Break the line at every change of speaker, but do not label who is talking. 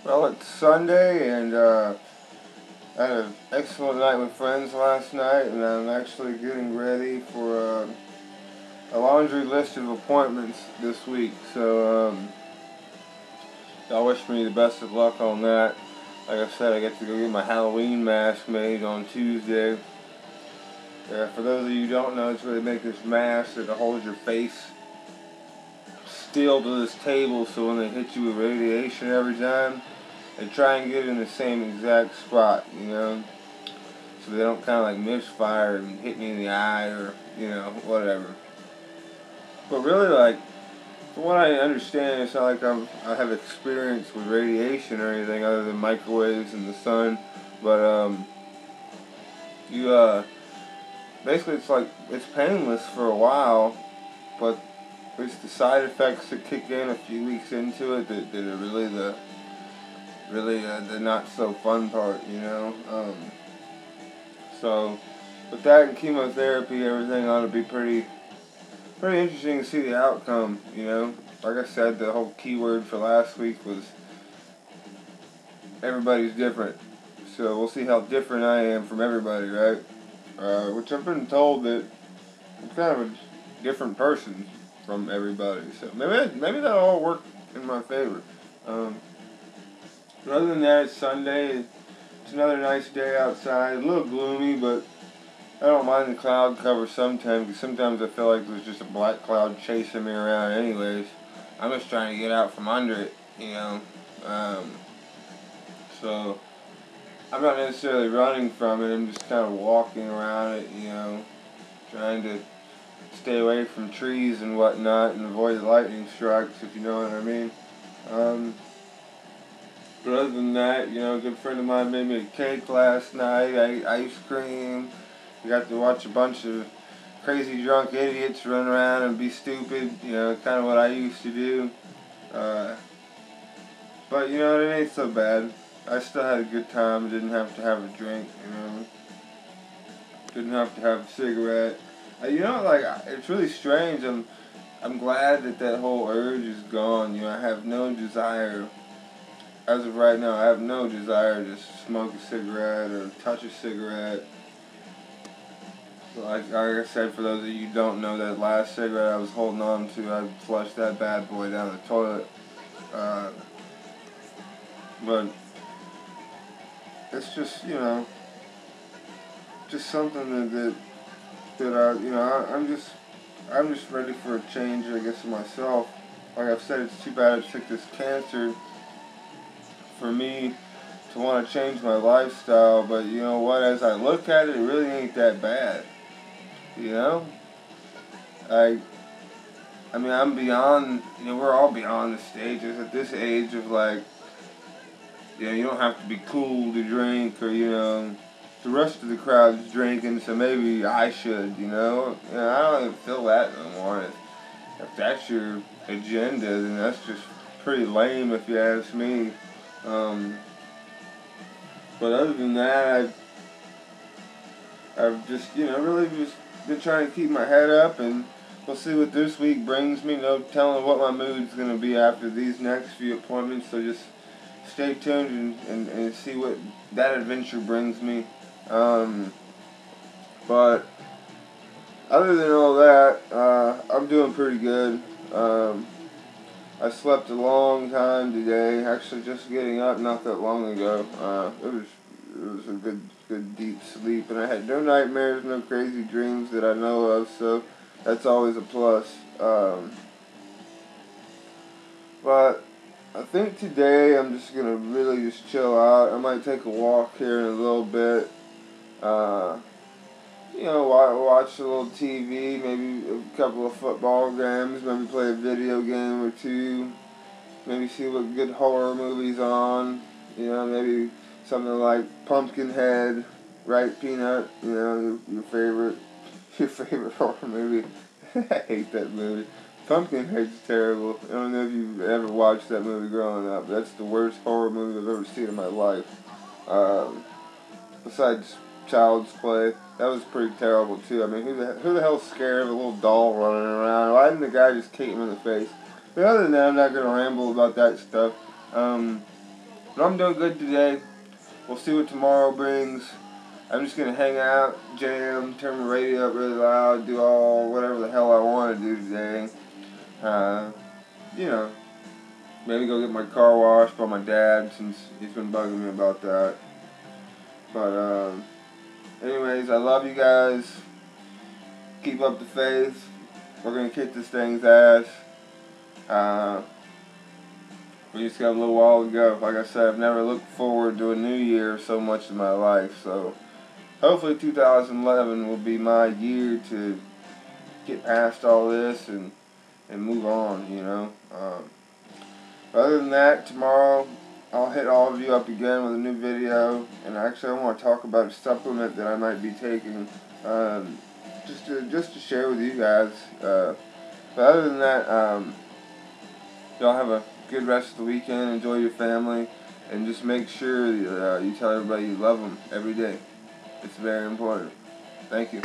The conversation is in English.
Well, it's Sunday, and I had an excellent night with friends last night, and I'm actually getting ready for a laundry list of appointments this week. So, y'all wish me the best of luck on that. Like I said, I get to go get my Halloween mask made on Tuesday. For those of you who don't know, it's where they make this mask that holds your face still to this table, so when they hit you with radiation every time, they try and get it in the same exact spot, so they don't kind of like misfire and hit me in the eye or, whatever. But really, like, from what I understand, it's not like I have experience with radiation or anything other than microwaves and the sun. But, you, basically it's painless for a while, but it's the side effects that kick in a few weeks into it that are really the not so fun part. So with that and chemotherapy, everything ought to be pretty interesting to see the outcome. Like I said, the whole keyword for last week was everybody's different. So we'll see how different I am from everybody, right? Which I've been told that I'm kind of a different person from everybody. So maybe that'll all work in my favor. But other than that, it's Sunday. It's another nice day outside. A little gloomy, but I don't mind the cloud cover sometimes, because sometimes I feel like there's just a black cloud chasing me around anyways. I'm just trying to get out from under it. So I'm not necessarily running from it. I'm just kind of walking around it, trying to stay away from trees and whatnot and avoid lightning strikes, if you know what I mean. But other than that, a good friend of mine made me a cake last night. I ate ice cream. We got to watch a bunch of crazy drunk idiots run around and be stupid. Kind of what I used to do. But it ain't so bad. I still had a good time. Didn't have to have a drink. Didn't have to have a cigarette. It's really strange. I'm glad that whole urge is gone. I have no desire. As of right now, I have no desire to smoke a cigarette or touch a cigarette. Like I said, for those of you who don't know, that last cigarette I was holding on to, I flushed that bad boy down the toilet. But it's just, just something I'm just ready for a change, I guess, in myself. Like I've said, it's too bad I took this cancer for me to want to change my lifestyle, but you know what, as I look at it, it really ain't that bad. I mean, I'm beyond, we're all beyond the stages at this age of like, you don't have to be cool to drink, or, the rest of the crowd's drinking, so maybe I should, I don't even feel that no more. If that's your agenda, then that's just pretty lame if you ask me. But other than that, I've just, really just been trying to keep my head up, and we'll see what this week brings me. No telling what my mood's going to be after these next few appointments, so just stay tuned and see what that adventure brings me. But other than all that, I'm doing pretty good. I slept a long time today. Actually, just getting up not that long ago. It was a good deep sleep, and I had no nightmares, no crazy dreams that I know of. So that's always a plus. But I think today I'm just gonna really just chill out. I might take a walk here in a little bit. Watch a little TV, maybe a couple of football games, maybe play a video game or two, maybe see what good horror movies on, maybe something like Pumpkinhead, right, Peanut, your favorite horror movie. I hate that movie. Pumpkinhead's terrible. I don't know if you've ever watched that movie growing up, but that's the worst horror movie I've ever seen in my life. Besides Child's Play, that was pretty terrible too. I mean, who the hell's scared of a little doll running around? Why didn't the guy just kick him in the face? But other than that, I'm not going to ramble about that stuff. But I'm doing good today. We'll see what tomorrow brings. I'm just going to hang out, jam, turn the radio up really loud, do whatever the hell I want to do today. You know, maybe go get my car washed by my dad, since he's been bugging me about that. But, anyways, I love you guys. Keep up the faith. We're going to kick this thing's ass. We just got a little while to go. Like I said, I've never looked forward to a new year so much in my life. So, hopefully 2011 will be my year to get past all this and move on, you know. Other than that, tomorrow I'll hit all of you up again with a new video. And actually I want to talk about a supplement that I might be taking, just to share with you guys. But other than that, y'all have a good rest of the weekend. Enjoy your family. And just make sure you tell everybody you love them every day. It's very important. Thank you.